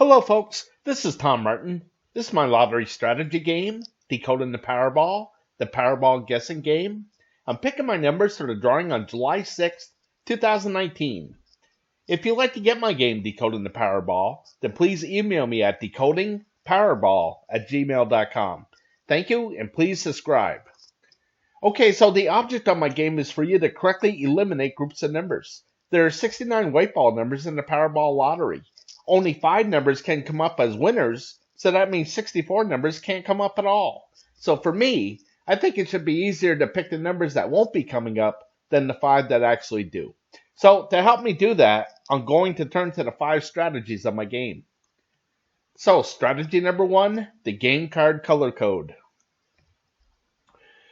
Hello folks, this is Tom Martin. This is my lottery strategy game, Decoding the Powerball guessing game. I'm picking my numbers for the drawing on July 6th, 2019. If you'd like to get my game, Decoding the Powerball, then please email me at decodingpowerball@gmail.com. Thank you, and please subscribe. Okay, so the object of my game is for you to correctly eliminate groups of numbers. There are 69 white ball numbers in the Powerball Lottery. Only 5 numbers can come up as winners, so that means 64 numbers can't come up at all. So for me, I think it should be easier to pick the numbers that won't be coming up than the 5 that actually do. So to help me do that, I'm going to turn to the 5 strategies of my game. So strategy number 1, the game card color code.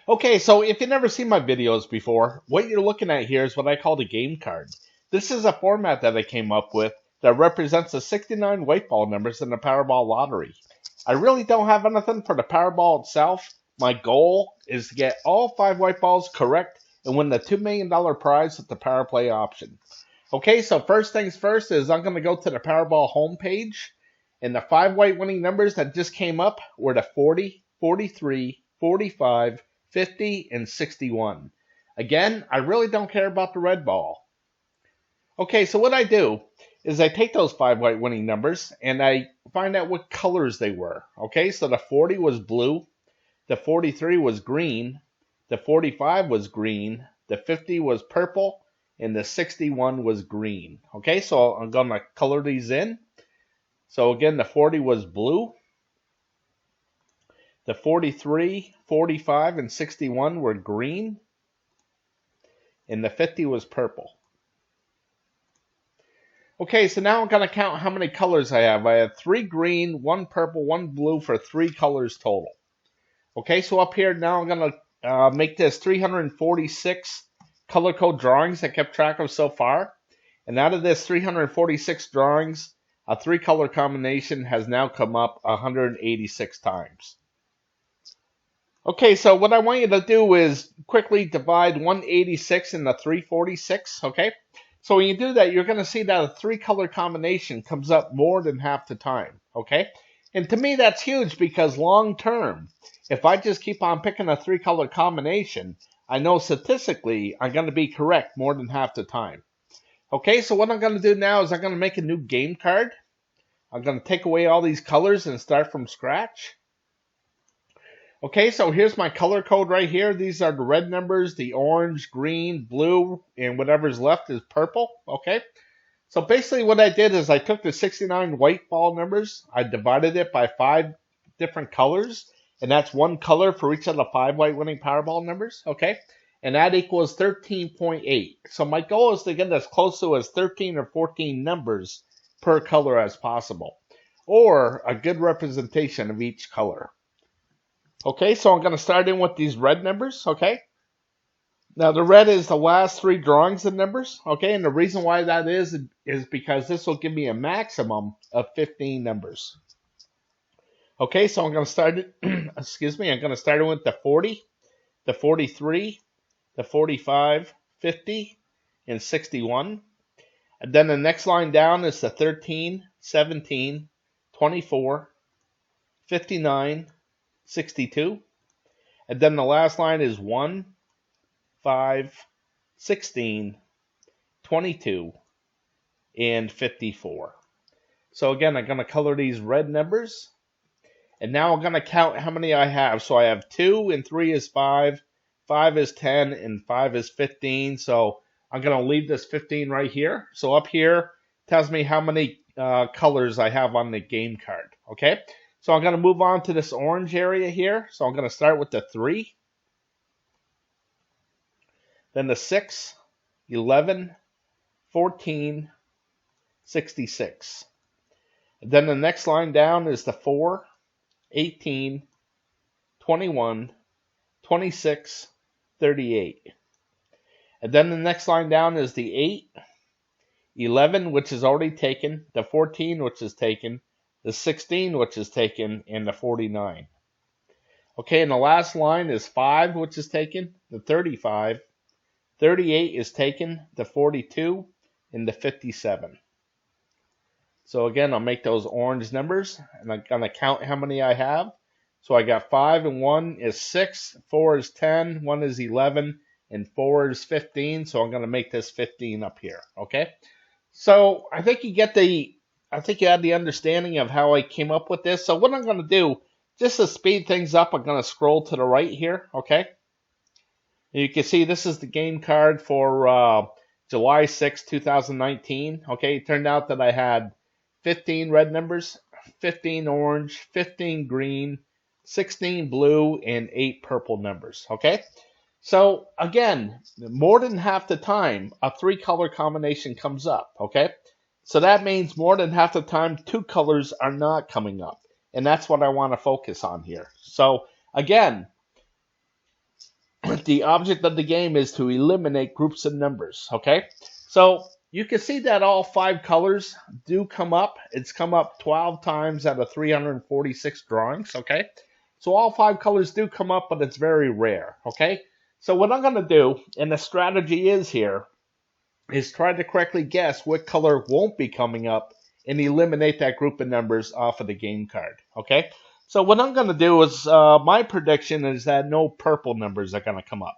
Okay, so if you've never seen my videos before, what you're looking at here is what I call the game card. This is a format that I came up with that represents the 69 white ball numbers in the Powerball Lottery. I really don't have anything for the Powerball itself. My goal is to get all 5 white balls correct and win the $2 million prize with the Power Play option. Okay, so first things first is I'm going to go to the Powerball homepage, and the 5 white winning numbers that just came up were the 40, 43, 45, 50, and 61. Again, I really don't care about the red ball. Okay, so what I do is I take those 5 white winning numbers and I find out what colors they were. Okay, so the 40 was blue, the 43 was green, the 45 was green, the 50 was purple, and the 61 was green. Okay, so I'm going to color these in. So again, the 40 was blue, the 43, 45, and 61 were green, and the 50 was purple. Okay, so now I'm going to count how many colors I have. I have 3 green, 1 purple, 1 blue for 3 colors total. Okay, so up here now I'm going to make this 346 color code drawings I kept track of so far. And out of this 346 drawings, a 3 color combination has now come up 186 times. Okay, so what I want you to do is quickly divide 186 into 346, okay? So when you do that, you're going to see that a 3 color combination comes up more than half the time, okay? And to me, that's huge because long term, if I just keep on picking a 3 color combination, I know statistically I'm going to be correct more than half the time. Okay, so what I'm going to do now is I'm going to make a new game card. I'm going to take away all these colors and start from scratch. Okay, so here's my color code right here. These are the red numbers, the orange, green, blue, and whatever's left is purple. Okay, so basically what I did is I took the 69 white ball numbers, I divided it by 5 different colors, and that's 1 color for each of the 5 white winning Powerball numbers. Okay, and that equals 13.8. So my goal is to get as close to as 13 or 14 numbers per color as possible, or a good representation of each color. Okay, so I'm going to start in with these red numbers, okay? Now, the red is the last 3 drawings of numbers, okay? And the reason why that is because this will give me a maximum of 15 numbers. Okay, so I'm going to start it, I'm going to start it with the 40, the 43, the 45, 50, and 61. And then the next line down is the 13, 17, 24, 59, 62, and then the last line is 1, 5, 16, 22, and 54. So again, I'm going to color these red numbers, and now I'm going to count how many I have. So I have 2 and 3 is 5, 5 is 10, and 5 is 15. So I'm going to leave this 15 right here. So up here tells me how many colors I have on the game card. Okay. So I'm going to move on to this orange area here. So I'm going to start with the 3, then the 6, 11, 14, 66. And then the next line down is the 4, 18, 21, 26, 38. And then the next line down is the 8, 11, which is already taken, the 14, which is taken, the 16, which is taken, and the 49. Okay, and the last line is 5, which is taken, the 35, 38 is taken, the 42, and the 57. So again, I'll make those orange numbers, and I'm going to count how many I have. So I got 5, and 1 is 6, 4 is 10, 1 is 11, and 4 is 15. So I'm going to make this 15 up here, okay? So I think you have the understanding of how I came up with this. So what I'm going to do, just to speed things up, I'm going to scroll to the right here, okay? You can see this is the game card for July 6, 2019. Okay, it turned out that I had 15 red numbers, 15 orange, 15 green, 16 blue, and 8 purple numbers. Okay, so again, more than half the time, a 3-color combination comes up. Okay, so that means more than half the time, 2 colors are not coming up. And that's what I want to focus on here. So again, the object of the game is to eliminate groups of numbers, okay? So you can see that all 5 colors do come up. It's come up 12 times out of 346 drawings, okay? So all 5 colors do come up, but it's very rare, okay? So what I'm going to do, and the strategy is here, is try to correctly guess what color won't be coming up and eliminate that group of numbers off of the game card, okay? So what I'm going to do is, my prediction is that no purple numbers are going to come up.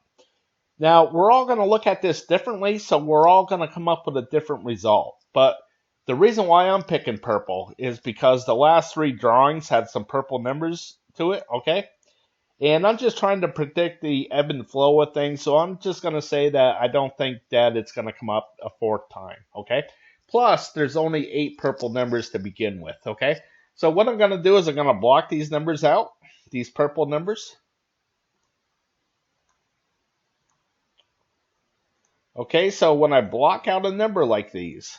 Now, we're all going to look at this differently, so we're all going to come up with a different result. But the reason why I'm picking purple is because the last 3 drawings had some purple numbers to it, okay? And I'm just trying to predict the ebb and flow of things, so I'm just going to say that I don't think that it's going to come up a 4th time, okay? Plus, there's only 8 purple numbers to begin with, okay? So what I'm going to do is I'm going to block these numbers out, these purple numbers. Okay, so when I block out a number like these,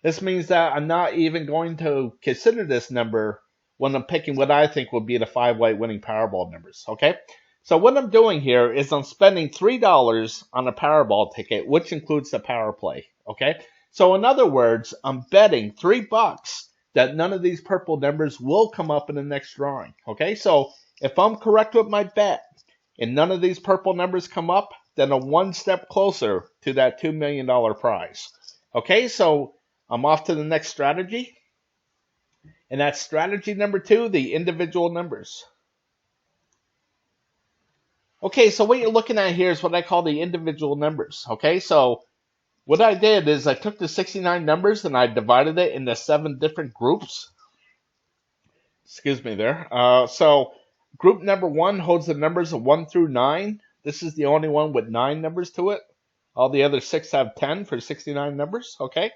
this means that I'm not even going to consider this number when I'm picking what I think would be the 5 white winning Powerball numbers, okay? So what I'm doing here is I'm spending $3 on a Powerball ticket, which includes the power play, okay? So in other words, I'm betting $3 that none of these purple numbers will come up in the next drawing, okay? So if I'm correct with my bet and none of these purple numbers come up, then I'm 1 step closer to that $2 million prize. Okay, so I'm off to the next strategy. And that's strategy number 2, the individual numbers. Okay, so what you're looking at here is what I call the individual numbers. Okay, so what I did is I took the 69 numbers and I divided it into 7 different groups. Excuse me there. So group number 1 holds the numbers of 1 through 9. This is the only one with 9 numbers to it. All the other 6 have 10 for 69 numbers, okay?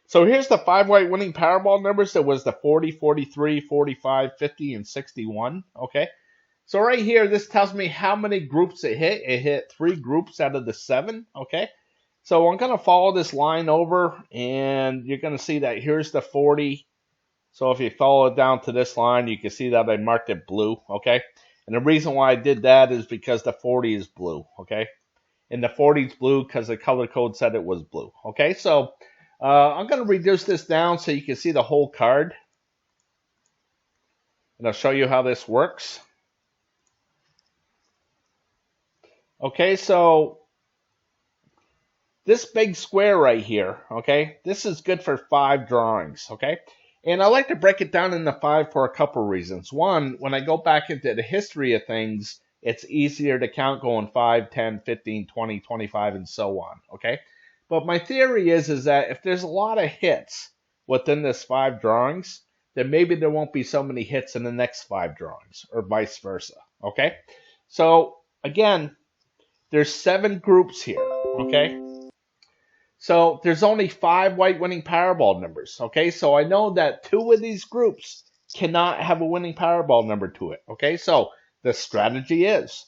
So here's the 5 white winning Powerball numbers. There was the 40, 43, 45, 50, and 61, okay? So right here, this tells me how many groups it hit. It hit 3 groups out of the 7, okay? So I'm going to follow this line over, and you're going to see that here's the 40. So if you follow it down to this line, you can see that I marked it blue, okay? And the reason why I did that is because the 40 is blue, okay? And the 40 is blue because the color code said it was blue, okay? So I'm going to reduce this down so you can see the whole card. And I'll show you how this works. Okay, so this big square right here, okay, this is good for 5 drawings, okay? And I like to break it down into 5 for a couple reasons. One, when I go back into the history of things, it's easier to count going 5, 10, 15, 20, 25, and so on, okay? But my theory is that if there's a lot of hits within this 5 drawings, then maybe there won't be so many hits in the next 5 drawings, or vice versa, okay? So, again, there's 7 groups here, okay? So there's only 5 white winning Powerball numbers, okay? So I know that 2 of these groups cannot have a winning Powerball number to it, okay? So the strategy is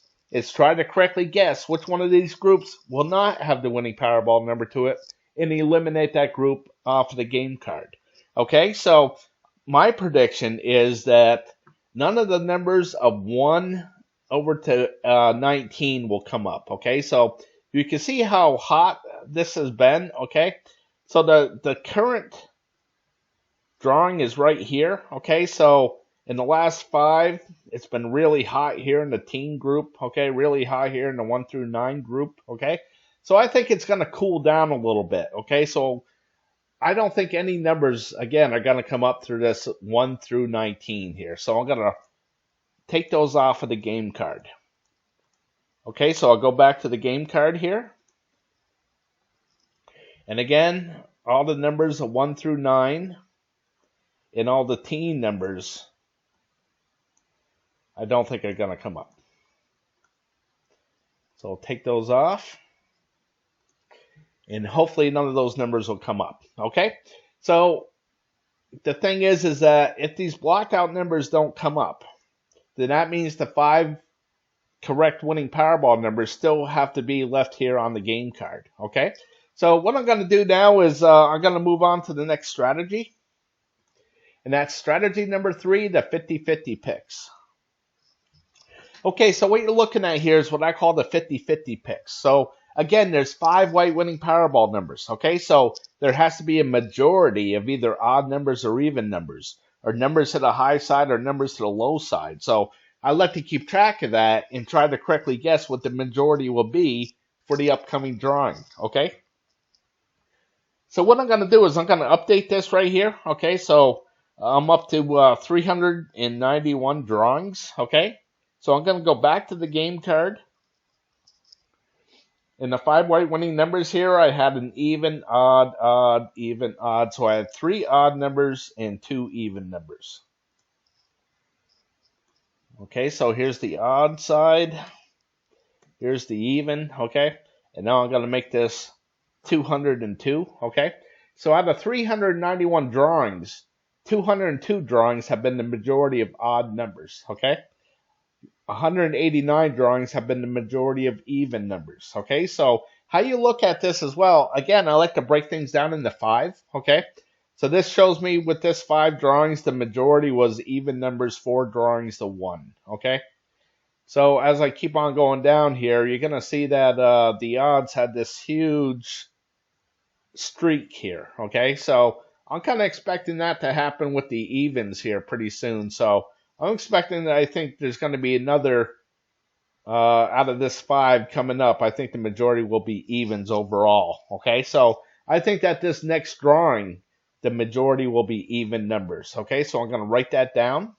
try to correctly guess which one of these groups will not have the winning Powerball number to it and eliminate that group off the game card, okay? So my prediction is that none of the numbers of 1 over to 19 will come up, okay? So you can see how hot this has been, okay? So the current drawing is right here, okay? So in the last 5, it's been really hot here in the teen group, okay? Really hot here in the 1 through 9 group, okay? So I think it's going to cool down a little bit, okay? So I don't think any numbers, again, are going to come up through this 1 through 19 here. So I'm going to take those off of the game card. Okay, so I'll go back to the game card here. And again, all the numbers of 1 through 9 and all the teen numbers, I don't think are going to come up. So I'll take those off. And hopefully none of those numbers will come up. Okay? So the thing is that if these blockout numbers don't come up, then that means the 5 correct winning Powerball numbers still have to be left here on the game card. Okay? So what I'm going to do now is I'm going to move on to the next strategy. And that's strategy number 3, the 50-50 picks. Okay, so what you're looking at here is what I call the 50-50 picks. So again, there's 5 white winning Powerball numbers. Okay, so there has to be a majority of either odd numbers or even numbers, or numbers to the high side or numbers to the low side. So I like to keep track of that and try to correctly guess what the majority will be for the upcoming drawing. Okay, so what I'm going to do is I'm going to update this right here. Okay, so I'm up to 391 drawings. Okay, so I'm going to go back to the game card. In the 5 white winning numbers here, I had an even, odd, even, odd. So I had 3 odd numbers and 2 even numbers. Okay, so here's the odd side. Here's the even, okay? And now I'm going to make this 202, okay? So out of 391 drawings, 202 drawings have been the majority of odd numbers, okay? 189 drawings have been the majority of even numbers, okay? So how you look at this as well, again, I like to break things down into 5, okay? So this shows me with this 5 drawings, the majority was even numbers, 4 drawings to 1, okay? So as I keep on going down here, you're going to see that the odds had this huge streak here, okay? So I'm kind of expecting that to happen with the evens here pretty soon. So I'm expecting that I think there's going to be another, out of this 5 coming up, I think the majority will be evens overall, okay? So I think that this next drawing, the majority will be even numbers, okay? So I'm going to write that down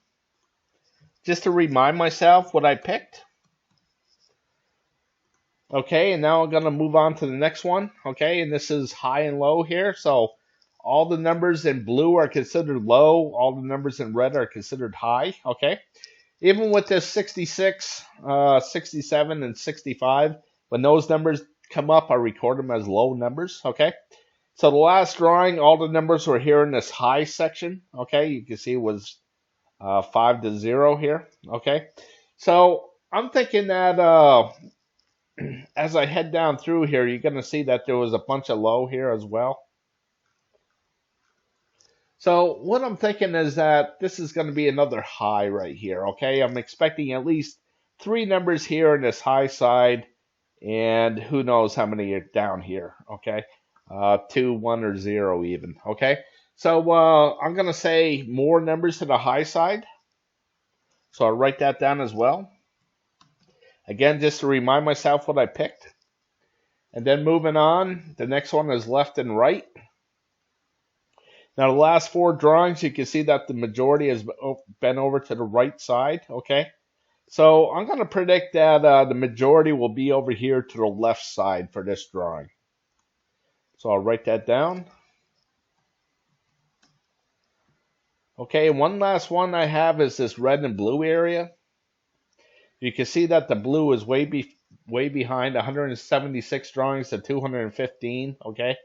just to remind myself what I picked. Okay, and now I'm going to move on to the next one, okay? And this is high and low here. So all the numbers in blue are considered low. All the numbers in red are considered high, okay? Even with this 66, 67, and 65, when those numbers come up, I record them as low numbers, okay? So the last drawing, all the numbers were here in this high section, okay? You can see it was 5 to 0 here, okay? So I'm thinking that as I head down through here, you're going to see that there was a bunch of low here as well. So what I'm thinking is that this is going to be another high right here, okay? I'm expecting at least 3 numbers here in this high side, and who knows how many are down here, okay? 2, 1, or 0 even, okay? So I'm going to say more numbers to the high side. So I'll write that down as well. Again, just to remind myself what I picked. And then moving on, the next one is left and right. Now the last 4 drawings, you can see that the majority has been over to the right side, okay? So I'm going to predict that the majority will be over here to the left side for this drawing. So I'll write that down. Okay, and one last one I have is this red and blue area. You can see that the blue is way behind, 176 drawings to 215, okay?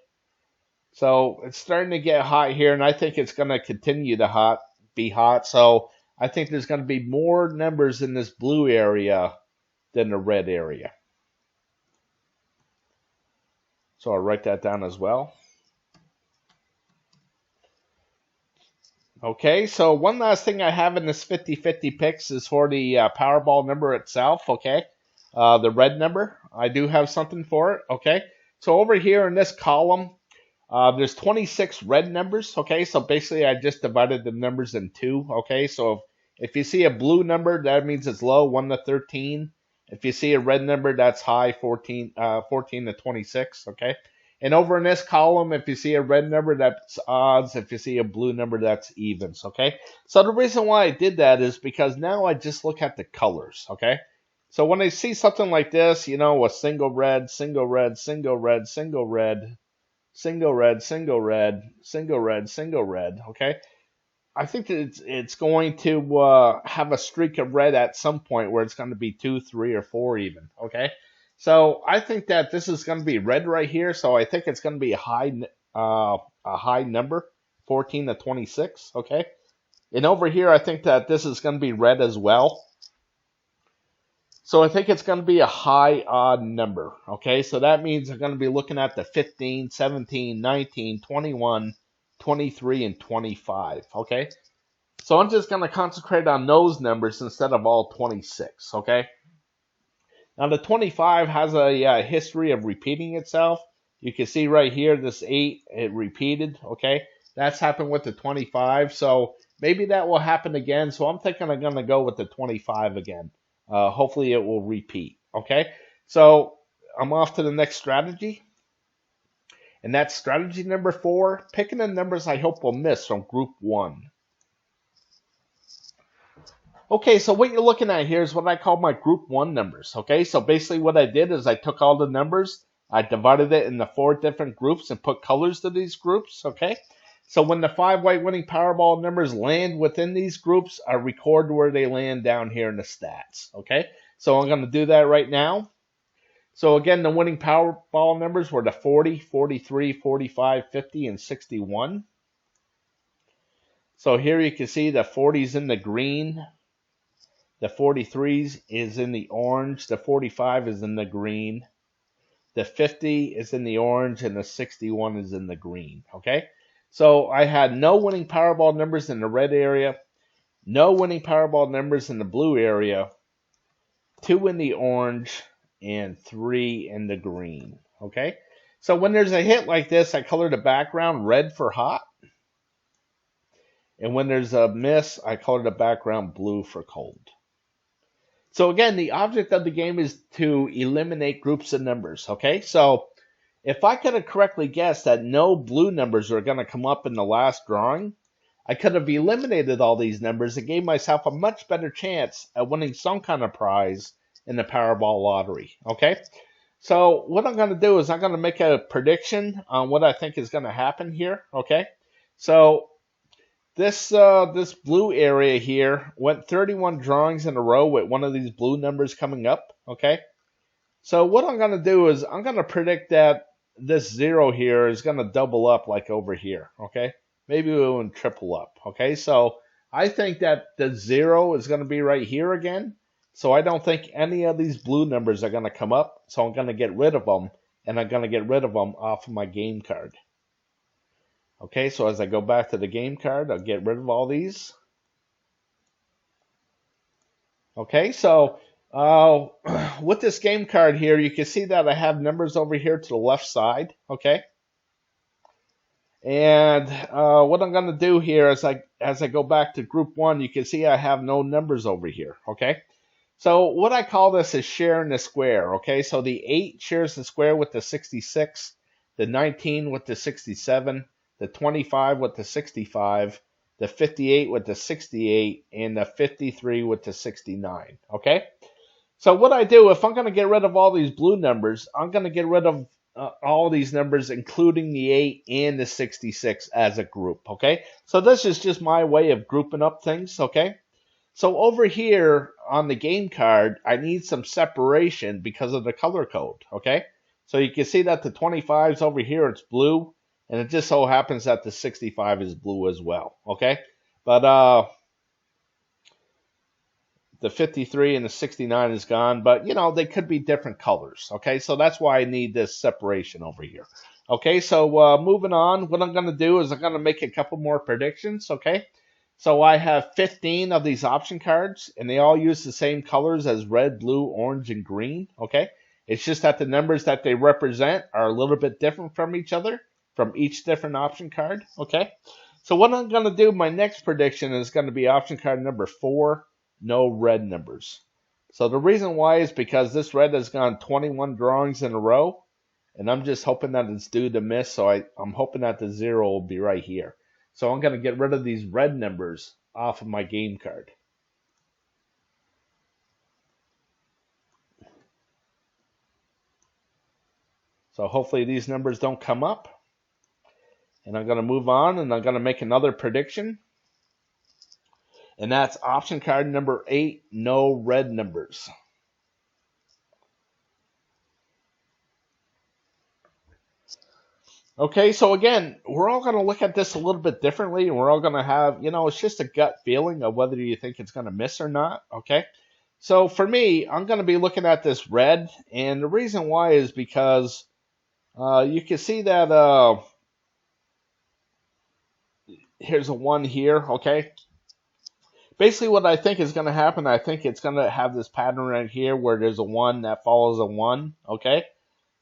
So it's starting to get hot here, and I think it's going to continue to be hot. So I think there's going to be more numbers in this blue area than the red area. So I'll write that down as well. Okay, so one last thing I have in this 50-50 picks is for the Powerball number itself, okay? The red number, I do have something for it, okay? So over here in this column, there's 26 red numbers, okay? So basically I just divided the numbers in 2, okay? So if you see a blue number, that means it's low, 1 to 13. If you see a red number, that's high, 14 to 26, okay? And over in this column, if you see a red number, that's odds. If you see a blue number, that's evens, okay? So the reason why I did that is because now I just look at the colors, okay? So when I see something like this, you know, a single red, single red, single red, single red, single red, single red, single red, single red, okay? I think that it's going to have a streak of red at some point where it's going to be 2, 3, or 4 even, okay? So I think that this is going to be red right here, so I think it's going to be a high number, 14 to 26, okay? And over here, I think that this is going to be red as well. So I think it's going to be a high odd number, okay? So that means I'm going to be looking at the 15, 17, 19, 21, 23, and 25, okay? So I'm just going to concentrate on those numbers instead of all 26, okay? Now the 25 has a history of repeating itself. You can see right here, this 8, it repeated, okay? That's happened with the 25, so maybe that will happen again. So I'm thinking I'm going to go with the 25 again. Hopefully it will repeat, okay? So I'm off to the next strategy. And that's strategy number 4, picking the numbers I hope will miss from group 1. Okay, so what you're looking at here is what I call my group 1 numbers, okay? So basically what I did is I took all the numbers, I divided it into 4 different groups and put colors to these groups, okay? So when the 5 white winning Powerball numbers land within these groups, I record where they land down here in the stats, okay? So I'm going to do that right now. So again, the winning Powerball numbers were the 40, 43, 45, 50, and 61. So here you can see the 40 is in the green, the 43 is in the orange, the 45 is in the green, the 50 is in the orange, and the 61 is in the green, okay? So I had no winning Powerball numbers in the red area, no winning Powerball numbers in the blue area, 2 in the orange, and 3 in the green, okay? So when there's a hit like this, I color the background red for hot. And when there's a miss, I color the background blue for cold. So again, the object of the game is to eliminate groups of numbers, okay? So if I could have correctly guessed that no blue numbers are going to come up in the last drawing, I could have eliminated all these numbers and gave myself a much better chance at winning some kind of prize in the Powerball Lottery, okay? So what I'm going to do is I'm going to make a prediction on what I think is going to happen here, okay? So this blue area here went 31 drawings in a row with one of these blue numbers coming up, okay? So what I'm going to do is I'm going to predict that this 0 here is going to double up like over here, okay? Maybe it will triple up, okay? So I think that the 0 is going to be right here again. So I don't think any of these blue numbers are going to come up. So I'm going to get rid of them, and I'm going to get rid of them off of my game card. Okay, so as I go back to the game card, I'll get rid of all these. Okay, so with this game card here, you can see that I have numbers over here to the left side, okay? And what I'm going to do here is as I go back to group 1, you can see I have no numbers over here, okay? So what I call this is sharing the square, okay? So the 8 shares the square with the 66, the 19 with the 67, the 25 with the 65, the 58 with the 68, and the 53 with the 69, okay? So what I do, if I'm going to get rid of all these blue numbers, I'm going to get rid of all these numbers, including the 8 and the 66 as a group, okay? So this is just my way of grouping up things, okay? So over here on the game card, I need some separation because of the color code, okay? So you can see that the 25 is over here, it's blue, and it just so happens that the 65 is blue as well, okay? But the 53 and the 69 is gone, but, you know, they could be different colors, okay? So that's why I need this separation over here. Okay, so moving on, what I'm going to do is I'm going to make a couple more predictions, okay? So I have 15 of these option cards, and they all use the same colors as red, blue, orange, and green, okay? It's just that the numbers that they represent are a little bit different from each other, from each different option card, okay? So what I'm going to do, my next prediction is going to be option card number 4, no red numbers. So the reason why is because this red has gone 21 drawings in a row, And I'm just hoping that it's due to miss, so I'm hoping that the 0 will be right here. So I'm going to get rid of these red numbers off of my game card. So hopefully these numbers don't come up. And I'm going to move on, and I'm going to make another prediction. And that's option card number 8, no red numbers. Okay, so again, we're all going to look at this a little bit differently, and we're all going to have, it's just a gut feeling of whether you think it's going to miss or not, okay? So for me, I'm going to be looking at this red, and the reason why is because you can see that here's a 1 here, okay? Basically what I think is going to happen, I think it's going to have this pattern right here where there's a 1 that follows a 1, okay?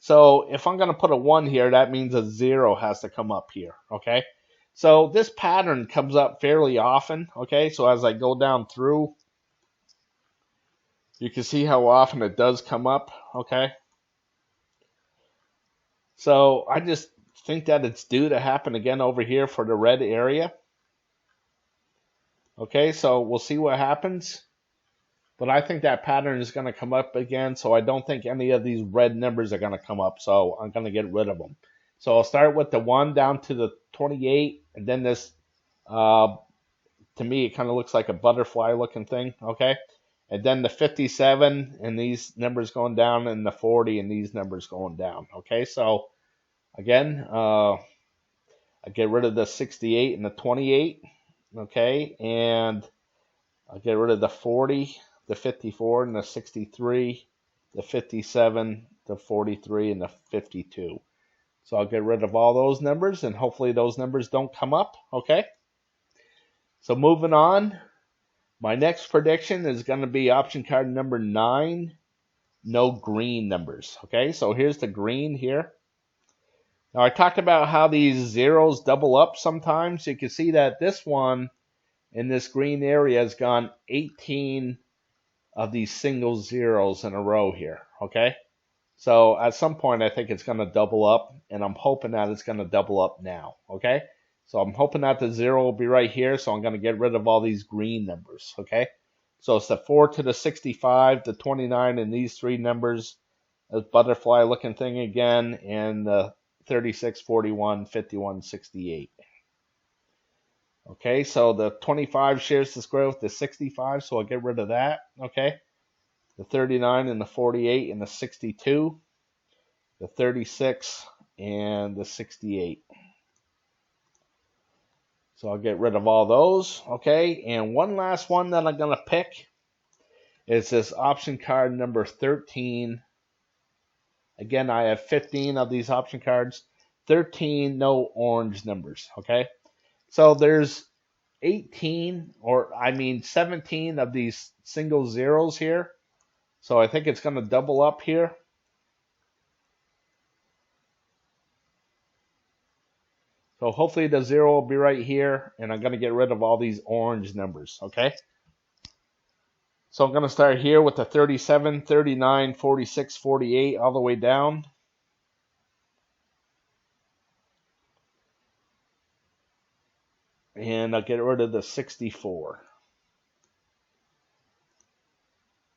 So if I'm going to put a 1 here, that means a 0 has to come up here, okay? So this pattern comes up fairly often, okay? So as I go down through, you can see how often it does come up, okay? So I just think that it's due to happen again over here for the red area. Okay, so we'll see what happens. But I think that pattern is going to come up again, so I don't think any of these red numbers are going to come up, so I'm going to get rid of them. So I'll start with the 1 down to the 28, and then this, to me, it kind of looks like a butterfly looking thing, okay? And then the 57, and these numbers going down, and the 40, and these numbers going down, okay? So, again, I get rid of the 68 and the 28, okay? And I'll get rid of the 40, the 54, and the 63, the 57, the 43, and the 52. So I'll get rid of all those numbers, and hopefully those numbers don't come up, okay? So moving on, my next prediction is going to be option card number 9, no green numbers, okay? So here's the green here. Now I talked about how these zeros double up sometimes. You can see that this one in this green area has gone 18 of these single zeros in a row here, okay? So at some point, I think it's going to double up, and I'm hoping that it's going to double up now, okay? So I'm hoping that the 0 will be right here, so I'm going to get rid of all these green numbers, okay? So it's the 4 to the 65, the 29, and these 3 numbers, a butterfly-looking thing again, and the 36, 41, 51, 68. Okay, so the 25 shares the square with the 65, so I'll get rid of that, okay? The 39 and the 48 and the 62, the 36 and the 68. So I'll get rid of all those, okay? And one last one that I'm going to pick is this option card number 13. Again, I have 15 of these option cards, 13 no orange numbers, okay? So there's 17 of these single zeros here. So I think it's going to double up here. So hopefully the 0 will be right here, and I'm going to get rid of all these orange numbers, okay? So I'm going to start here with the 37, 39, 46, 48, all the way down. And I'll get rid of the 64.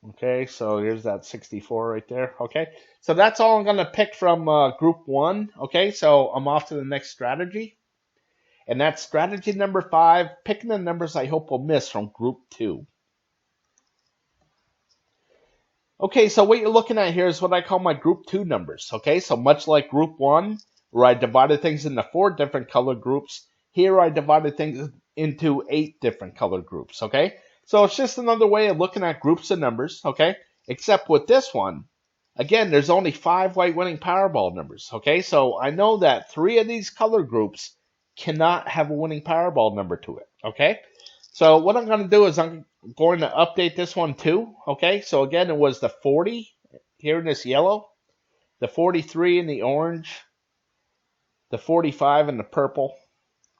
Okay, so here's that 64 right there. Okay, so that's all I'm going to pick from group 1. Okay, so I'm off to the next strategy. And that's strategy number 5, picking the numbers I hope will miss from group 2. Okay, so what you're looking at here is what I call my group 2 numbers. Okay, so much like group 1, where I divided things into 4 different color groups, here I divided things into 8 different color groups. Okay, so it's just another way of looking at groups of numbers. Okay, except with this one, again, there's only 5 white winning Powerball numbers. Okay, so I know that 3 of these color groups cannot have a winning Powerball number to it. Okay, so what I'm going to do is I'm going to update this one too. Okay, so again, it was the 40 here in this yellow, the 43 in the orange, the 45 in the purple,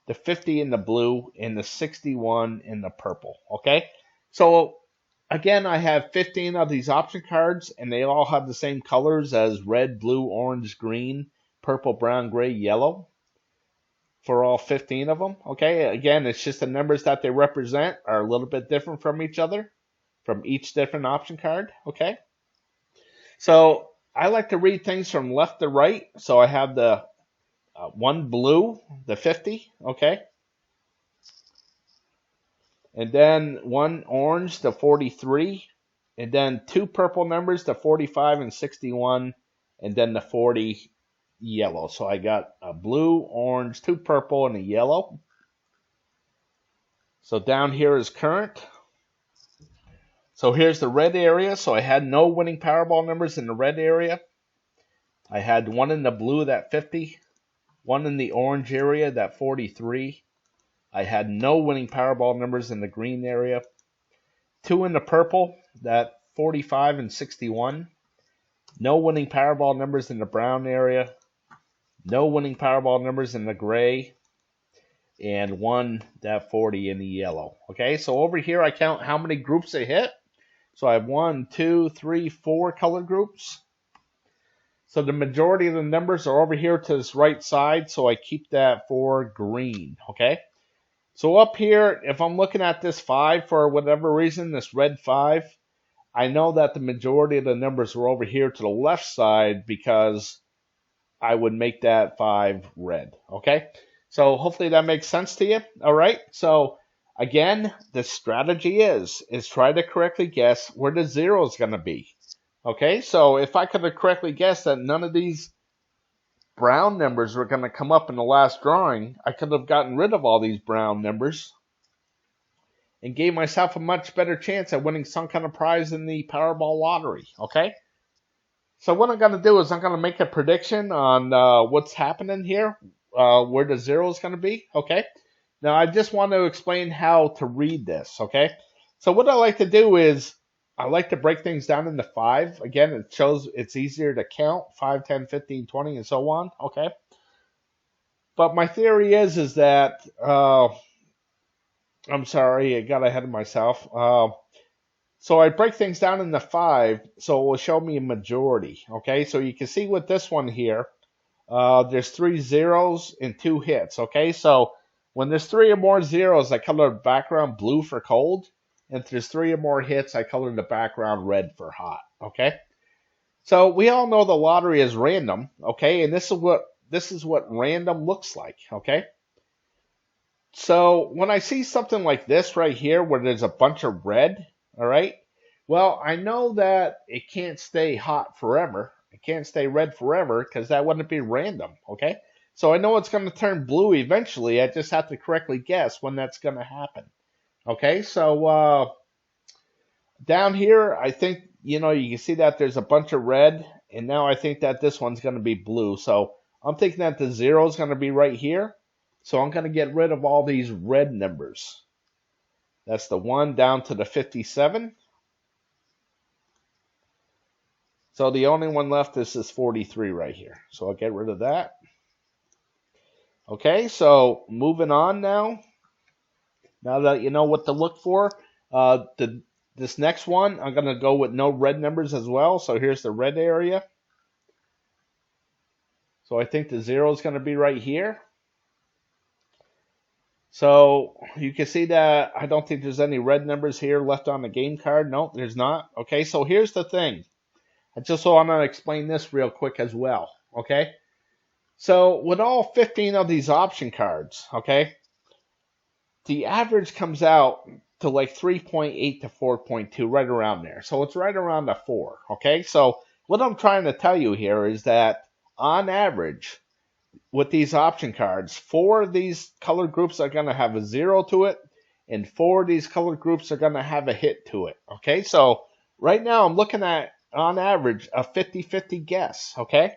the 50 in the blue, and the 61 in the purple. Okay, so Again, I have 15 of these option cards, and they all have the same colors as red, blue, orange, green, purple, brown, gray, yellow for all 15 of them. Okay, again, it's just the numbers that they represent are a little bit different from each other, from each different option card. Okay, so I like to read things from left to right. So I have the one blue, the 50. Okay, and then one orange, the 43, and then two purple numbers, the 45 and 61, and then the 40 yellow. So I got a blue, orange, two purple, and a yellow. So down here is current. So here's the red area. So I had no winning Powerball numbers in the red area. I had one in the blue, that 50, one in the orange area, that 43. I had no winning Powerball numbers in the green area. Two in the purple, that 45 and 61. No winning Powerball numbers in the brown area. No winning Powerball numbers in the gray. And one, that 40 in the yellow. Okay, so over here I count how many groups they hit. So I have 1, 2, 3, 4 color groups. So the majority of the numbers are over here to this right side, so I keep that for green. Okay. So up here, if I'm looking at this 5 for whatever reason, this red 5, I know that the majority of the numbers are over here to the left side because I would make that 5 red. Okay, so hopefully that makes sense to you. All right, so again, the strategy is try to correctly guess where the 0 is going to be. Okay, so if I could have correctly guessed that none of these brown numbers were going to come up in the last drawing, I could have gotten rid of all these brown numbers and gave myself a much better chance at winning some kind of prize in the Powerball Lottery. Okay, so what I'm going to do is I'm going to make a prediction on what's happening here, where the 0 is going to be. Okay, now I just want to explain how to read this. Okay, so what I like to do is I like to break things down into 5. Again, it shows it's easier to count 5, 10, 15, 20, and so on. Okay. But my theory is that, I'm sorry, I got ahead of myself. So I break things down into 5, so it will show me a majority. Okay. So you can see with this one here, there's 3 zeros and 2 hits. Okay. So when there's 3 or more zeros, I color the background blue for cold. And if there's 3 or more hits, I color the background red for hot. Okay, so we all know the lottery is random. Okay, and this is what random looks like. Okay, so when I see something like this right here, where there's a bunch of red, all right, well, I know that it can't stay hot forever. It can't stay red forever because that wouldn't be random. Okay, so I know it's going to turn blue eventually. I just have to correctly guess when that's going to happen. Okay, so down here, I think, you can see that there's a bunch of red, and now I think that this one's going to be blue. So I'm thinking that the 0 is going to be right here. So I'm going to get rid of all these red numbers. That's the 1 down to the 57. So the only one left is this 43 right here. So I'll get rid of that. Okay, so moving on now. Now that you know what to look for, this next one, I'm going to go with no red numbers as well. So here's the red area. So I think the 0 is going to be right here. So you can see that I don't think there's any red numbers here left on the game card. No, there's not. Okay, so here's the thing. I just want to explain this real quick as well. Okay, so with all 15 of these option cards, okay, the average comes out to like 3.8 to 4.2, right around there. So it's right around a 4, okay? So what I'm trying to tell you here is that on average, with these option cards, 4 of these color groups are going to have a 0 to it, and 4 of these color groups are going to have a hit to it, okay? So right now I'm looking at, on average, a 50-50 guess, okay?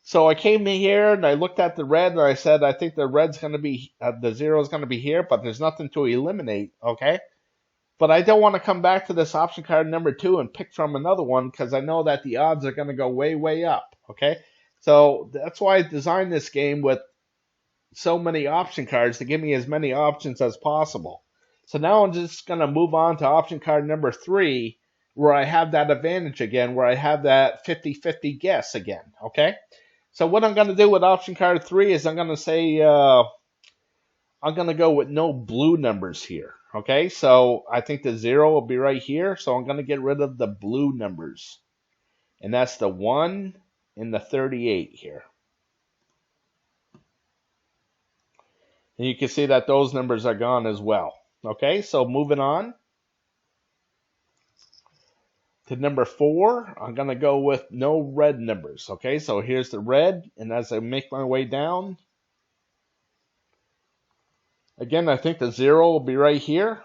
So I came in here and I looked at the red and I said, I think the red's going to be, the 0 is going to be here, but there's nothing to eliminate, okay? But I don't want to come back to this option card number 2 and pick from another one because I know that the odds are going to go way, way up, okay? So that's why I designed this game with so many option cards to give me as many options as possible. So now I'm just going to move on to option card number 3, where I have that advantage again, where I have that 50-50 guess again, okay? So what I'm going to do with option card 3 is I'm going to say I'm going to go with no blue numbers here, okay? So I think the 0 will be right here, so I'm going to get rid of the blue numbers. And that's the 1 and the 38 here. And you can see that those numbers are gone as well. Okay, so moving on to number 4, I'm going to go with no red numbers. Okay, so here's the red, and as I make my way down, again, I think the 0 will be right here.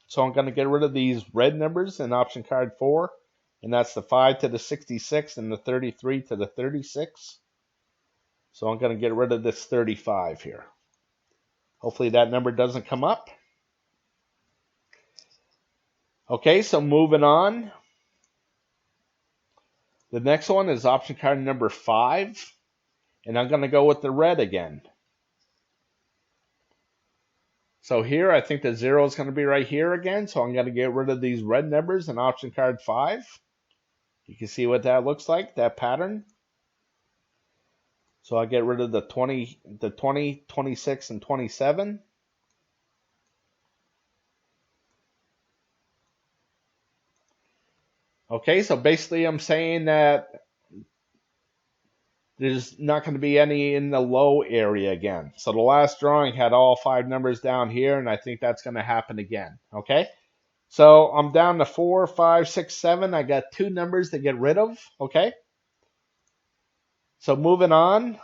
So I'm going to get rid of these red numbers in option card 4, and that's the 5 to the 66 and the 33 to the 36. So I'm going to get rid of this 35 here. Hopefully that number doesn't come up. Okay, so moving on. The next one is option card number 5. And I'm going to go with the red again. So here, I think the 0 is going to be right here again. So I'm going to get rid of these red numbers in option card 5. You can see what that looks like, that pattern. So I'll get rid of the 20, 26, and 27. Okay, so basically I'm saying that there's not going to be any in the low area again. So the last drawing had all 5 numbers down here, and I think that's going to happen again. Okay, so I'm down to 4, 5, 6, 7. I got 2 numbers to get rid of. Okay, so moving on.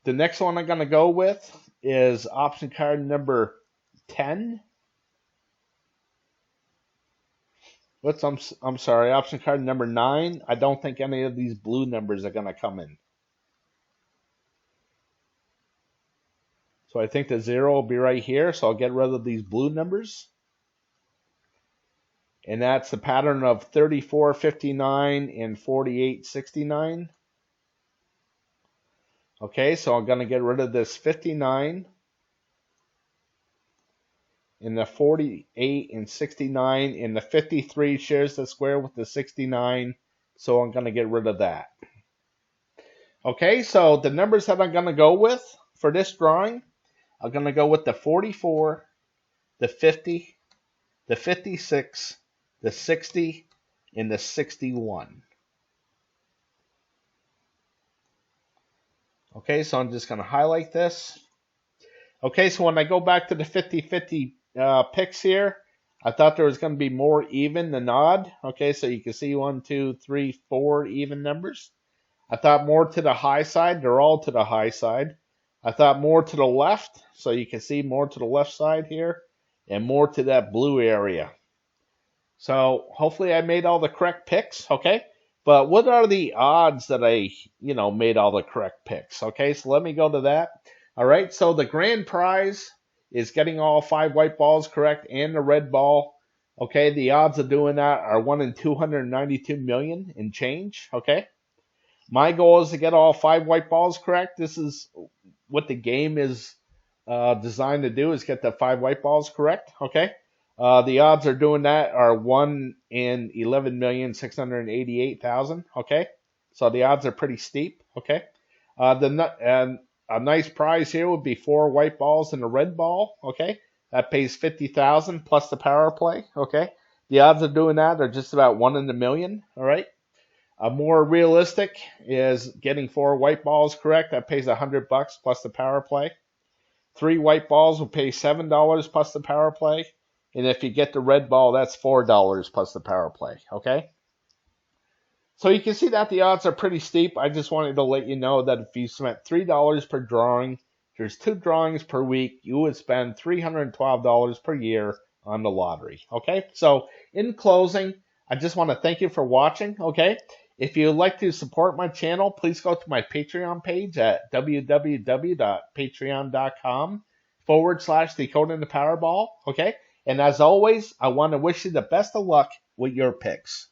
The next one I'm going to go with is option card number 10. I'm sorry, option card number 9. I don't think any of these blue numbers are going to come in. So I think the 0 will be right here, so I'll get rid of these blue numbers. And that's the pattern of 34, 59, and 48, 69. Okay, so I'm going to get rid of this 59. And the 48 and 69, and the 53 shares the square with the 69, so I'm going to get rid of that. Okay, so the numbers that I'm going to go with for this drawing, I'm going to go with the 44, the 50, the 56, the 60, and the 61. Okay, so I'm just going to highlight this. Okay, so when I go back to the 50-50 picks here, I thought there was going to be more even than odd. Okay, so you can see 1, 2, 3, 4 even numbers. I thought more to the high side. They're all to the high side. I thought more to the left, so you can see more to the left side here, and more to that blue area. So hopefully I made all the correct picks. Okay, but what are the odds that I, made all the correct picks? Okay, so let me go to that. All right, so the grand prize is getting all 5 white balls correct and the red ball. Okay, the odds of doing that are 1 in 292 million and change. Okay, my goal is to get all 5 white balls correct. This is what the game is designed to do, is get the 5 white balls correct. Okay, the odds are doing that are 1 in 11,688,000. Okay, so the odds are pretty steep. Okay, a nice prize here would be 4 white balls and a red ball. Okay, that pays 50,000 plus the power play. Okay, the odds of doing that are just about 1 in a million. All right, a more realistic is getting 4 white balls correct. That pays $100 plus the power play. 3 white balls will pay $7 plus the power play, and if you get the red ball, that's $4 plus the power play. Okay. So you can see that the odds are pretty steep. I just wanted to let you know that if you spent $3 per drawing, there's 2 drawings per week, you would spend $312 per year on the lottery. Okay, so in closing, I just want to thank you for watching. Okay, if you'd like to support my channel, please go to my Patreon page at www.patreon.com/Decoding the Powerball. Okay, and as always, I want to wish you the best of luck with your picks.